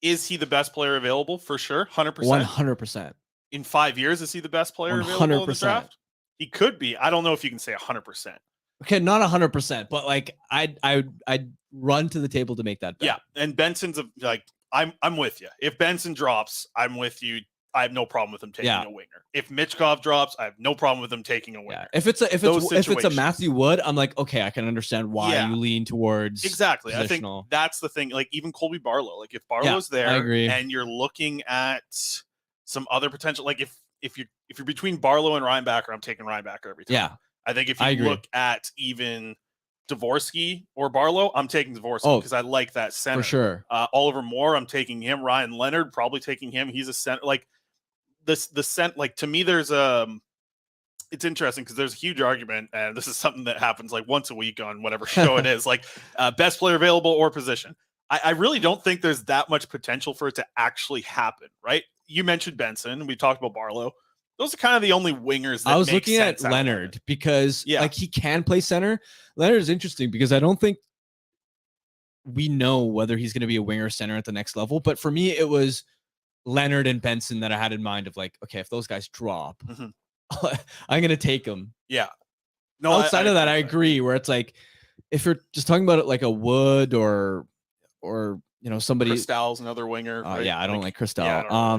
Is he the best player available? For sure. 100%. 100%. In 5 years, is he the best player 100%. available in the draft? He could be. I don't know if you can say 100%. Okay, not 100%, but like I'd run to the table to make that bet. Yeah, and Benson's I'm with you. If Benson drops, I'm with you. I have no problem with him taking a winger. If Michkov drops, I have no problem with him taking a winger. Yeah. If it's a Matthew Wood, I'm like, okay, I can understand why you lean towards exactly. I think that's the thing. Like even Colby Barlow, like if Barlow's there, I agree. And you're looking at some other potential, like if you're between Barlow and Reinbacher, I'm taking Reinbacher every time. Yeah, I think if you look at even Dvorsky or Barlow, I'm taking Dvorsky because I like that center for sure. Oliver Moore, I'm taking him. Ryan Leonard, probably taking him. He's a center. Like the center. Like to me, there's it's interesting because there's a huge argument, and this is something that happens like once a week on whatever show it is. Like best player available or position. I really don't think there's that much potential for it to actually happen. Right? You mentioned Benson. We talked about Barlow. Those are kind of the only wingers that I was looking at Leonard because like he can play center. Leonard is interesting because I don't think we know whether he's going to be a winger or center at the next level. But for me, it was Leonard and Benson that I had in mind of like, okay, if those guys drop, I'm going to take them. Yeah. No, outside of that, I agree where it's like, if you're just talking about it like a Wood or somebody. Cristal's another winger. Right? Yeah, I don't like Cristal. Yeah,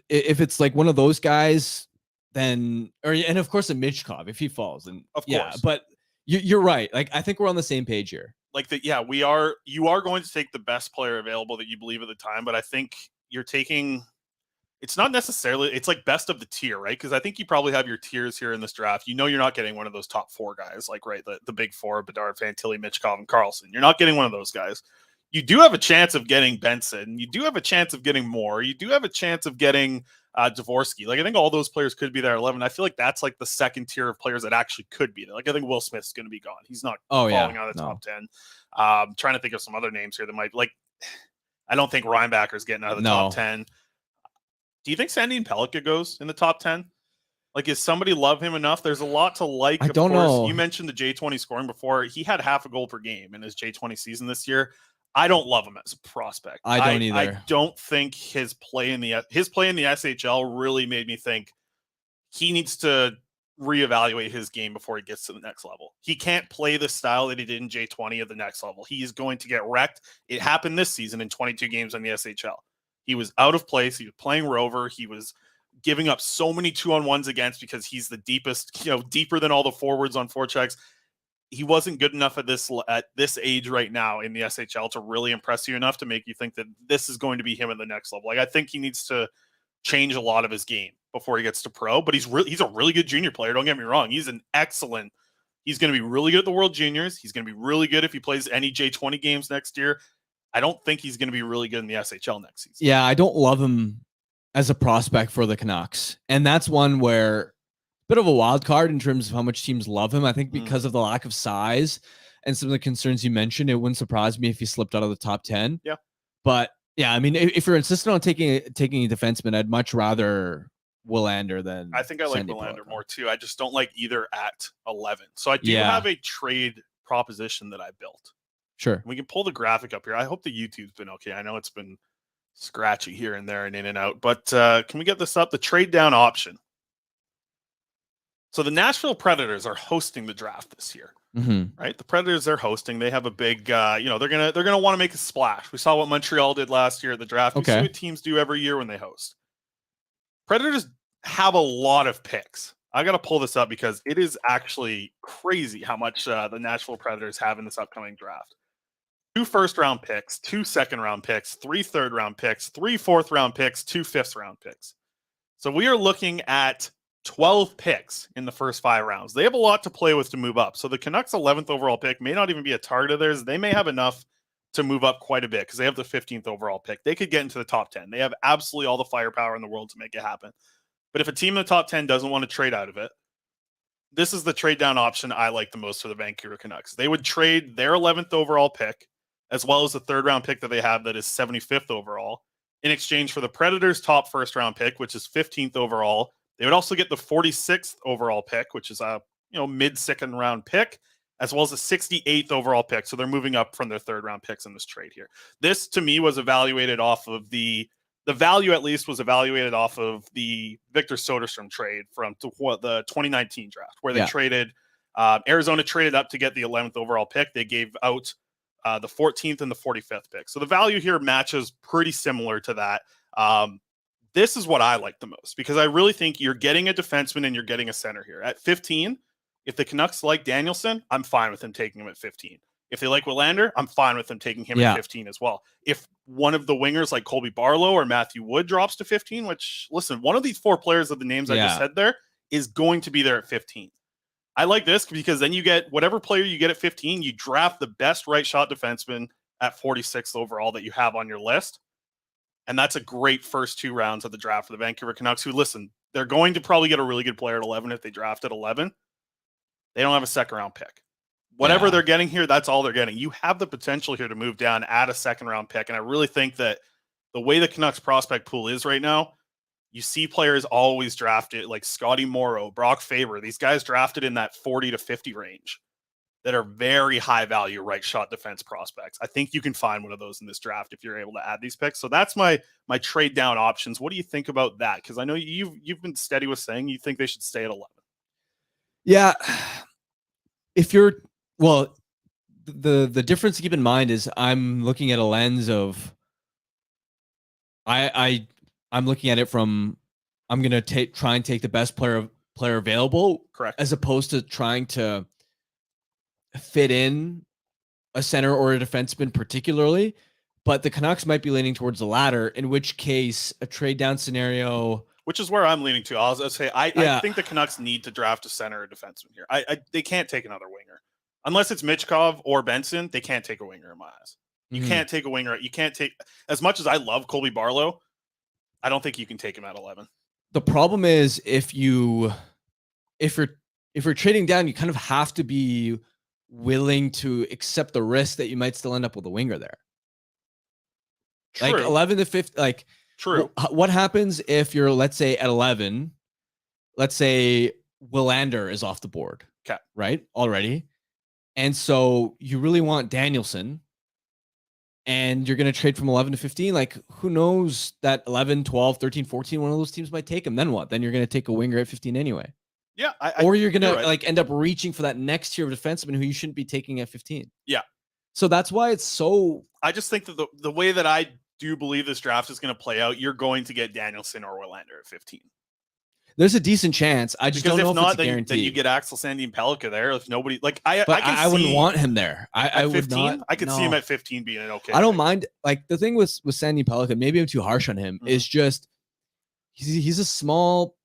if it's like one of those guys, then and of course a Michkov if he falls, and of course. But you're right. Like I think we're on the same page here. Like that, yeah, we are. You are going to take the best player available that you believe at the time, but I think you're taking. It's not necessarily. It's like best of the tier, right? Because I think you probably have your tiers here in this draft. You know, you're not getting one of those top four guys, like the big four: Bedard, Fantilli, Michkov, and Carlson. You're not getting one of those guys. you do have a chance of getting Benson. You do have a chance of getting Moore. You do have a chance of getting Dvorsky. Like, I think all those players could be there at 11. I feel like that's like the second tier of players that actually could be there. Like, I think Will Smith's going to be gone. He's not falling out of the top 10. Trying to think of some other names here that might, like, I don't think Reinbacker's getting out of the top 10. Do you think Sandin Pellikka goes in the top 10? Like, is somebody love him enough? There's a lot to like. I don't know. You mentioned the J20 scoring before. He had half a goal per game in his J20 season this year. I don't love him as a prospect. I don't either. I don't think his play in the SHL really made me think he needs to reevaluate his game before he gets to the next level. He can't play the style that he did in J20 at the next level. He is going to get wrecked. It happened this season in 22 games on the SHL. He was out of place. He was playing rover. He was giving up so many 2-on-1s against because he's the deepest, deeper than all the forwards on forechecks. He wasn't good enough at this age right now in the SHL to really impress you enough to make you think that this is going to be him at the next level. Like, I think he needs to change a lot of his game before he gets to pro, but he's a really good junior player. Don't get me wrong. He's going to be really good at the World Juniors. He's going to be really good if he plays any J20 games next year. I don't think he's going to be really good in the SHL next season. Yeah, I don't love him as a prospect for the Canucks. And that's one where bit of a wild card in terms of how much teams love him. I think because of the lack of size and some of the concerns you mentioned, it wouldn't surprise me if he slipped out of the top 10. Yeah. But yeah, I mean, if you're insistent on taking a defenseman, I'd much rather Willander than I think I like Willander more too. I just don't like either at 11. So I do have a trade proposition that I built. Sure. We can pull the graphic up here. I hope the YouTube's been okay. I know it's been scratchy here and there and in and out, but can we get this up? The trade down option. So the Nashville Predators are hosting the draft this year, right? The Predators, they're hosting. They have a big, they're gonna want to make a splash. We saw what Montreal did last year at the draft. We see what teams do every year when they host. Predators have a lot of picks. I got to pull this up because it is actually crazy how much the Nashville Predators have in this upcoming draft. 2 first-round picks, 2 second-round picks, 3 third-round picks, 3 fourth-round picks, 2 fifth-round picks. So we are looking at 12 picks in the first 5 rounds. They have a lot to play with to move up. So the Canucks' 11th overall pick may not even be a target of theirs. They may have enough to move up quite a bit because they have the 15th overall pick. They could get into the top 10. They have absolutely all the firepower in the world to make it happen. But if a team in the top 10 doesn't want to trade out of it, this is the trade down option I like the most for the Vancouver Canucks. They would trade their 11th overall pick as well as the 3rd round pick that they have that is 75th overall in exchange for the Predators' top 1st round pick, which is 15th overall. They would also get the 46th overall pick, which is a mid-second round pick, as well as the 68th overall pick. So they're moving up from their 3rd round picks in this trade here. This, to me, was evaluated off of the value, at least, was evaluated off of the Victor Soderstrom trade from the 2019 draft, where they traded, Arizona traded up to get the 11th overall pick. They gave out the 14th and the 45th pick. So the value here matches pretty similar to that. This is what I like the most because I really think you're getting a defenseman and you're getting a center here. At 15, if the Canucks like Danielson, I'm fine with them taking him at 15. If they like Willander, I'm fine with them taking him at 15 as well. If one of the wingers like Colby Barlow or Matthew Wood drops to 15, which, listen, one of these 4 players of the names I just said there is going to be there at 15. I like this because then you get whatever player you get at 15, you draft the best right shot defenseman at 46th overall that you have on your list. And that's a great first 2 rounds of the draft for the Vancouver Canucks who, listen, they're going to probably get a really good player at 11 if they draft at 11. They don't have a 2nd round pick. Whatever they're getting here, that's all they're getting. You have the potential here to move down, add a 2nd round pick. And I really think that the way the Canucks prospect pool is right now, you see players always drafted like Scotty Morrow, Brock Faber, these guys drafted in that 40 to 50 range that are very high value right shot defense prospects. I think you can find one of those in this draft if you're able to add these picks. So that's my trade down options. What do you think about that? Because I know you've been steady with saying you think they should stay at 11. Yeah. If you're the difference to keep in mind is I'm looking at a lens of I'm looking at it from I'm gonna try and take the best player available, correct, as opposed to trying to fit in a center or a defenseman particularly. But the Canucks might be leaning towards the latter, in which case a trade down scenario, which is where I'm leaning to. I'll say I think the Canucks need to draft a center or defenseman here. They can't take another winger unless it's Michkov or Benson. They can't take a winger in my eyes. You can't take a winger. You can't take, as much as I love Colby Barlow, I don't think you can take him at 11. The problem is if you're trading down, you kind of have to be willing to accept the risk that you might still end up with a winger there. True. Like 11 to 50, like True. What happens if you're, let's say at 11, let's say Willander is off the board. Okay. Right? Already. And so you really want Danielson and you're going to trade from 11 to 15. Like who knows that 11, 12, 13, 14, one of those teams might take him. Then what? Then you're going to take a winger at 15 anyway. Yeah. Or you're going to like end up reaching for that next tier of defenseman who you shouldn't be taking at 15. Yeah. So that's why it's so. I just think that the way that I do believe this draft is going to play out, you're going to get Danielson or Willander at 15. There's a decent chance. I just don't know if it's a guarantee. Then you get Axel Sandy and Pelika there. If nobody like I wouldn't want him there. I would not. I could see him at 15 being an okay. I don't mind. Like the thing with Sandy Pelika, maybe I'm too harsh on him. Is just he's a small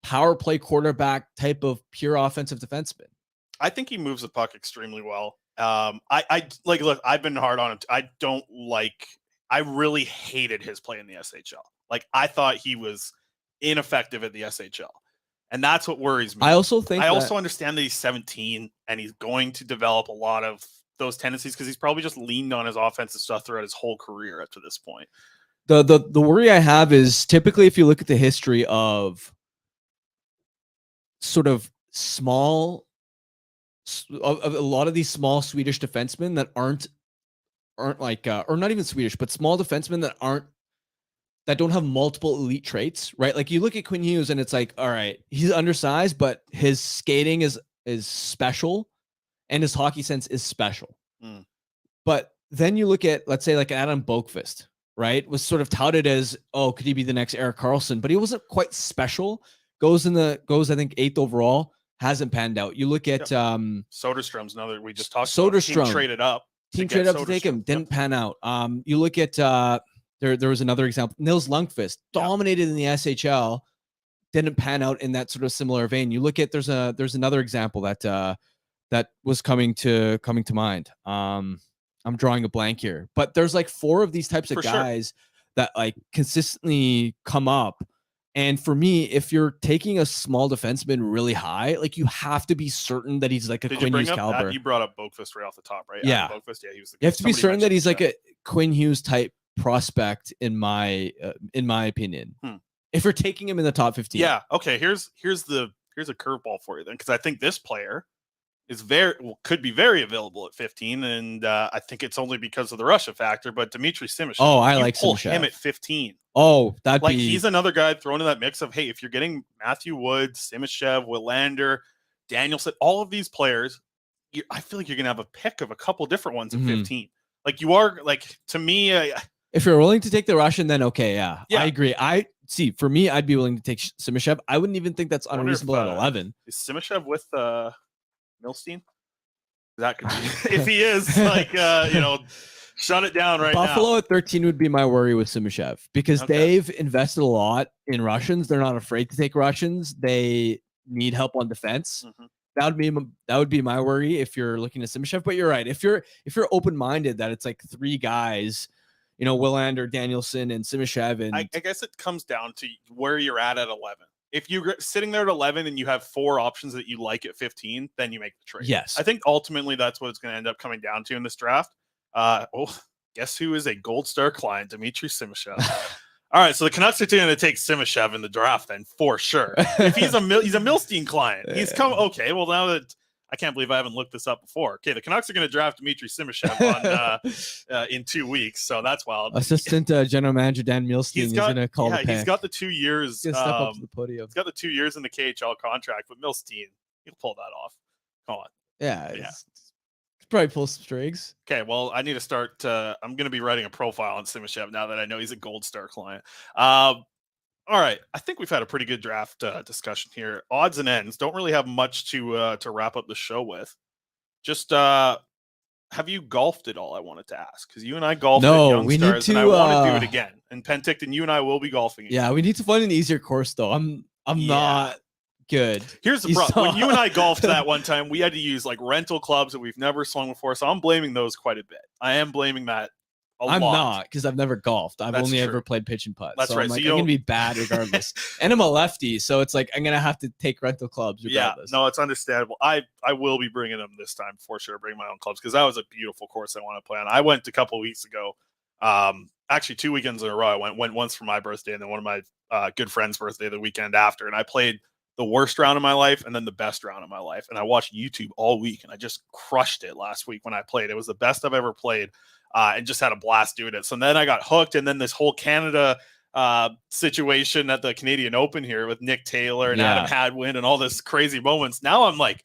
power play quarterback type of pure offensive defenseman. I think he moves the puck extremely well. Look, I've been hard on him. I really hated his play in the SHL. Like I thought he was ineffective at the SHL. And that's what worries me. I also understand that he's 17 and he's going to develop a lot of those tendencies because he's probably just leaned on his offensive stuff throughout his whole career up to this point. The worry I have is typically if you look at the history of sort of small of a lot of these small Swedish defensemen that aren't like or not even Swedish, but small defensemen that don't have multiple elite traits, right? Like you look at Quinn Hughes and it's like, all right, he's undersized, but his skating is special and his hockey sense is special. But then you look at, let's say like Adam Boqvist, right? Was sort of touted as, oh, could he be the next Erik Karlsson? But he wasn't quite special. Goes I think 8th overall, hasn't panned out. You look at Soderstrom's another we just talked Soderstrom. about. Team traded up to take him, didn't pan out. You look at there was another example. Nils Lundqvist dominated in the SHL, didn't pan out in that sort of similar vein. You look at there's another example that was coming to mind. I'm drawing a blank here, but there's like 4 of these types of guys that like consistently come up. And for me, if you're taking a small defenseman really high, like you have to be certain that he's like a Quinn Hughes caliber. You brought up Boqvist right off the top, right? Yeah. Boqvist, he was you have to be certain that he's like a Quinn Hughes type prospect in my opinion. If you're taking him in the top 15. Yeah. Okay. Here's a curveball for you then, because I think this player is could be very available at 15, and I think it's only because of the Russia factor. But Dmitry Simashev, I like Simashev. him at 15. Oh, he's another guy thrown in that mix of, hey, if you're getting Matthew Wood, Simashev, Willander, Danielson, all of these players, I feel like you're gonna have a pick of a couple different ones at 15. Like you are, like to me. If you're willing to take the Russian, then okay, yeah. I agree. For me, I'd be willing to take Simashev. I wouldn't even think that's unreasonable at 11. Is Simashev with Milstein? That could be. If he is, like, shut it down right now. Buffalo at 13 would be my worry with Simashev because they've invested a lot in Russians. They're not afraid to take Russians. They need help on defense. That would be my worry if you're looking at Simashev. But you're right. If you're open-minded that it's like 3 guys, Willander, Danielson, and Simashev. And I guess it comes down to where you're at 11. If you're sitting there at 11 and you have 4 options that you like at 15, then you make the trade. Yes. I think ultimately that's what it's going to end up coming down to in this draft. Guess who is a gold star client? Dmitry Simashev. All right, so the Canucks are going to take Simashev in the draft then, for sure. If he's a Milstein client, he's come. Okay, well, now that I can't believe I haven't looked this up before. Okay, the Canucks are going to draft Dmitry Simashev in 2 weeks, so that's wild. Assistant General Manager Dan Milstein is going to call the pick. He's got the 2 years. He's step up to the podium. He's got the 2 years in the KHL contract, but Milstein, he'll pull that off. Come on. Yeah. Probably pull some strings. Okay, well, I need to start. I'm going to be writing a profile on Simashev now that I know he's a gold star client. All right, I think we've had a pretty good draft discussion here. Odds and ends. Don't really have much to wrap up the show with. Just have you golfed at all? I wanted to ask because you and I golfed at Young we Stars, need to, and I want to do it again. And Penticton, you and I will be golfing again. Yeah, we need to find an easier course though. I'm not good. Here's the You problem. saw- When you and I golfed that one time, we had to use like rental clubs that we've never swung before. So I'm blaming those quite a bit. I am blaming that a lot. I'm not, because I've never golfed. I've That's only true. ever played pitch and putt. That's so right. I'm So like, you I'm don't- gonna be bad regardless. And I'm a lefty, so it's like I'm gonna have to take rental clubs regardless. Yeah, no, it's understandable. I will be bringing them this time for sure. Bring my own clubs because that was a beautiful course I want to play on. I went a couple of weeks ago. Actually, 2 weekends in a row. I went once for my birthday and then one of my good friend's birthday the weekend after. And I played the worst round of my life and then the best round of my life. And I watched YouTube all week and I just crushed it last week when I played. It was the best I've ever played. And just had a blast doing it. So then I got hooked, and then this whole Canada situation at the Canadian Open here with Nick Taylor and Adam Hadwin and all this crazy moments. Now I'm like,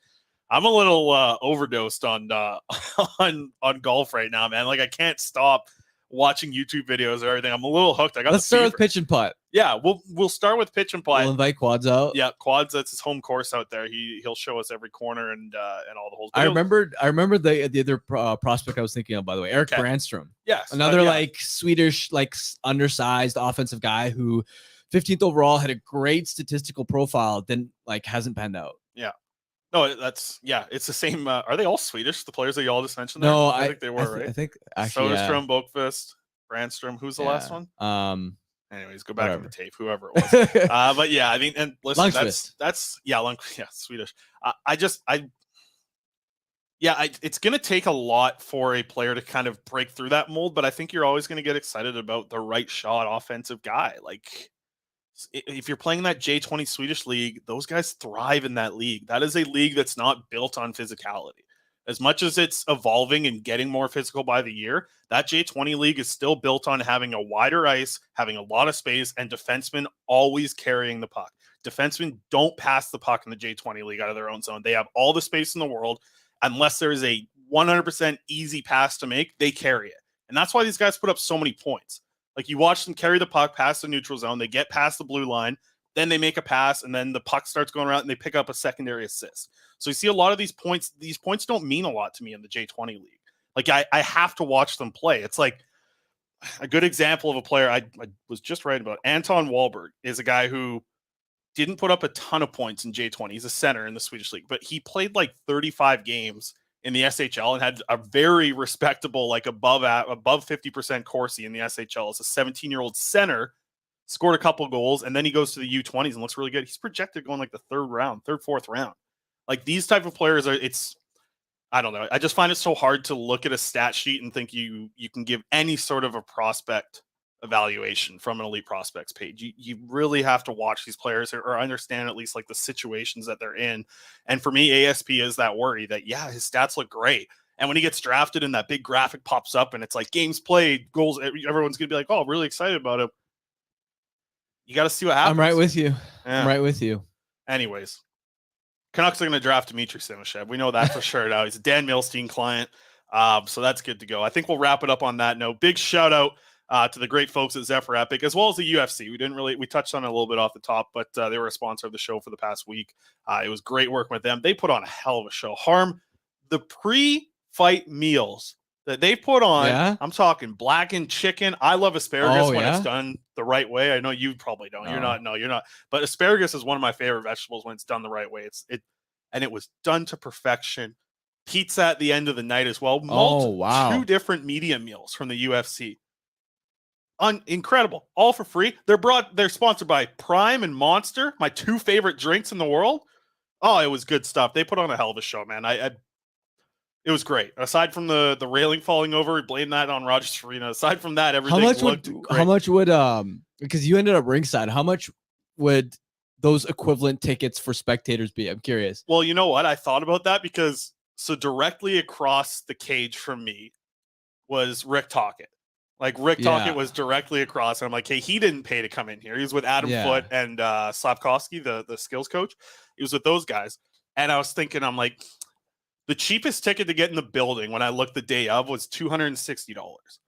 I'm a little overdosed on on golf right now, man. Like I can't stop watching YouTube videos or everything. I'm a little hooked. Let's start with pitch and putt. Yeah, we'll start with pitch and putt. We'll invite Quads out. Yeah, Quads. That's his home course out there. He'll show us every corner and all the holes. I remember the other prospect I was thinking of, by the way, Eric Brandstrom. Yes, another like Swedish, like undersized offensive guy who 15th overall, had a great statistical profile, then like hasn't panned out. Yeah. No, it's the same. Are they all Swedish? The players that you all just mentioned? No, I think they were, right? I think actually Soderstrom, Bokvist, Brandstrom. Who's the last one? Anyways, go back in the tape, whoever it was. But yeah, I mean, and listen, that's Swedish. It's going to take a lot for a player to kind of break through that mold, but I think you're always going to get excited about the right shot offensive guy. Like if you're playing that J20 Swedish league, those guys thrive in that league. That is a league that's not built on physicality. As much as it's evolving and getting more physical by the year, that J20 league is still built on having a wider ice, having a lot of space, and defensemen always carrying the puck. Defensemen don't pass the puck in the J20 league out of their own zone. They have all the space in the world. Unless there is a 100% easy pass to make, they carry it. And that's why these guys put up so many points. Like you watch them carry the puck past the neutral zone, they get past the blue line, then they make a pass, and then the puck starts going around and they pick up a secondary assist. So you see a lot of these points don't mean a lot to me in the J20 league. Like I have to watch them play. It's like a good example of a player I was just writing about. Anton Wahlberg is a guy who didn't put up a ton of points in J20. He's a center in the Swedish league, but he played like 35 games in the SHL and had a very respectable, like above 50% Corsi in the SHL as a 17-year-old center, scored a couple goals, and then he goes to the U20s and looks really good. He's projected going like the fourth round. Like these type of players I don't know. I just find it so hard to look at a stat sheet and think you can give any sort of a prospect evaluation from an elite prospects page. You really have to watch these players or understand at least like the situations that they're in. And for me, ASP is that worry that, his stats look great. And when he gets drafted and that big graphic pops up and it's like games played, goals, everyone's going to be like, oh, really excited about him. You got to see what happens. I'm right with you. Yeah. I'm right with you. Anyways, Canucks are going to draft Dmitry Simashev. We know that for sure now. He's a Dan Milstein client. So that's good to go. I think we'll wrap it up on that note. Big shout out to the great folks at Zephyr Epic, as well as the UFC. We touched on it a little bit off the top, but they were a sponsor of the show for the past week. It was great working with them. They put on a hell of a show. Harm, the pre-fight meals that they put on, I'm talking blackened chicken. I love asparagus when it's done the right way. I know you probably don't. You're not. But asparagus is one of my favorite vegetables when it's done the right way. And it was done to perfection. Pizza at the end of the night as well. Two different media meals from the UFC. Incredible, all for free. They're sponsored by Prime and Monster, my two favorite drinks in the world. Oh, it was good stuff. They put on a hell of a show, man. It was great. Aside from the railing falling over, blame that on Rogers Farina. Aside from that, everything looked great. How much would because you ended up ringside, how much would those equivalent tickets for spectators be? I'm curious. Well, you know what? I thought about that because directly across the cage from me was Rick Tocchet. Like Rick Tocchet was directly across, and I'm like, hey, he didn't pay to come in here. He was with Adam Foote and Slavkovsky, the skills coach. He was with those guys. And I was thinking, I'm like, the cheapest ticket to get in the building when I looked the day of was $260.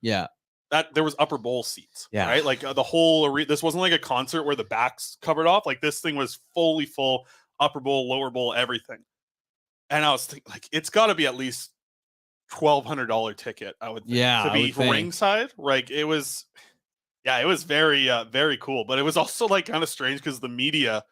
Yeah. That there was upper bowl seats. Yeah. Right. Like the whole arena. This wasn't like a concert where the back's covered off. Like this thing was fully full, upper bowl, lower bowl, everything. And I was thinking, like, it's got to be at least $1,200 ticket, I would think, to be ringside. Like it was very very cool, but it was also like kind of strange because the media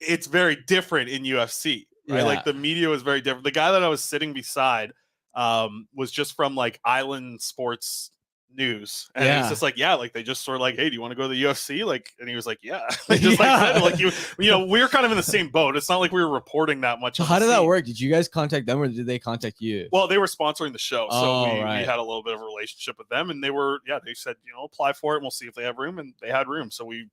it's very different in UFC, right? Yeah. Like the media was very different. The guy that I was sitting beside was just from like Island Sports News, and he was just like, yeah, like they just sort of like, hey, do you want to go to the UFC? Like, and he was like, yeah, like, just like said, like you know, we were kind of in the same boat. It's not like we were reporting that much. So how did that work? Did you guys contact them, or did they contact you? Well, they were sponsoring the show, so we right. had a little bit of a relationship with them, and they said, you know, apply for it, and we'll see if they have room, and they had room, so we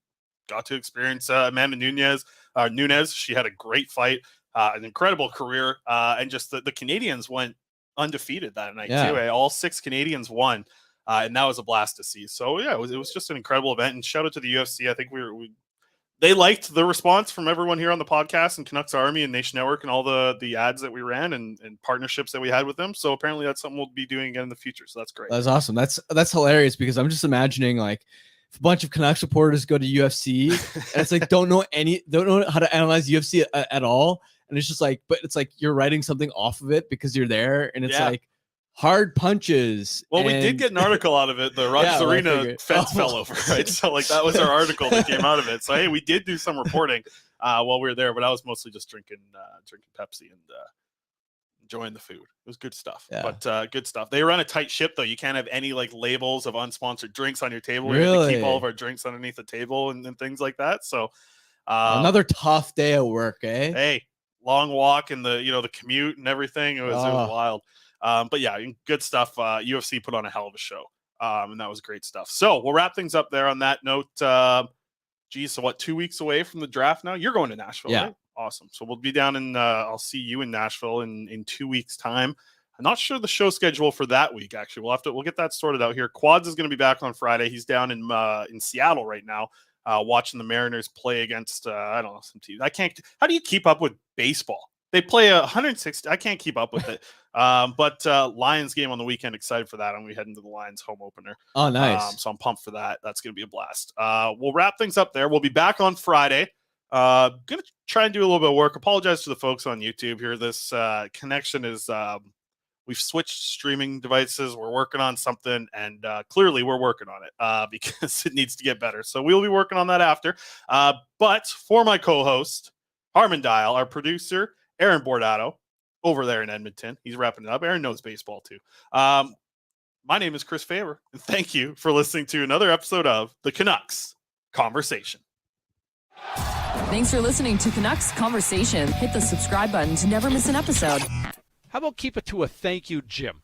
got to experience Amanda Nunes. She had a great fight, an incredible career, and just the Canadians went undefeated that night too. All 6 Canadians won. And that was a blast to see. So yeah, it was just an incredible event. And shout out to the UFC. I think they liked the response from everyone here on the podcast and Canucks Army and Nation Network and all the ads that we ran and partnerships that we had with them. So apparently that's something we'll be doing again in the future. So that's great. That's awesome. That's hilarious, because I'm just imagining like if a bunch of Canucks reporters go to UFC and it's like don't know how to analyze UFC at all, and it's just like, but it's like you're writing something off of it because you're there, and it's like hard punches. Well, we did get an article out of it. The Rogers Arena fence fell over, right? So like that was our article that came out of it. So hey, we did do some reporting while we were there, but I was mostly just drinking Pepsi and enjoying the food. It was good stuff. Yeah. But good stuff. They run a tight ship though. You can't have any like labels of unsponsored drinks on your table. We have to keep all of our drinks underneath the table and things like that. So another tough day at work, eh? Hey, long walk and the commute and everything. It was wild. But yeah, good stuff. UFC put on a hell of a show. And that was great stuff. So we'll wrap things up there on that note. So 2 weeks away from the draft now? You're going to Nashville, right? Awesome. So we'll be down in, I'll see you in Nashville in 2 weeks' time. I'm not sure the show schedule for that week, actually. We'll get that sorted out here. Quads is going to be back on Friday. He's down in Seattle right now, watching the Mariners play against, I don't know, some teams. How do you keep up with baseball? They play 160. I can't keep up with it. But Lions game on the weekend. Excited for that. I'm going to be heading to the Lions home opener. Oh, nice. So I'm pumped for that. That's going to be a blast. We'll wrap things up there. We'll be back on Friday. Going to try and do a little bit of work. Apologize to the folks on YouTube here. This connection is we've switched streaming devices. We're working on something, and clearly we're working on it because it needs to get better. So we'll be working on that after. But for my co-host, Harmon Dial, our producer, Aaron Bordato, over there in Edmonton. He's wrapping it up. Aaron knows baseball too. My name is Chris Faber, and thank you for listening to another episode of the Canucks Conversation. Thanks for listening to Canucks Conversation. Hit the subscribe button to never miss an episode. How about keep it to a thank you, Jim?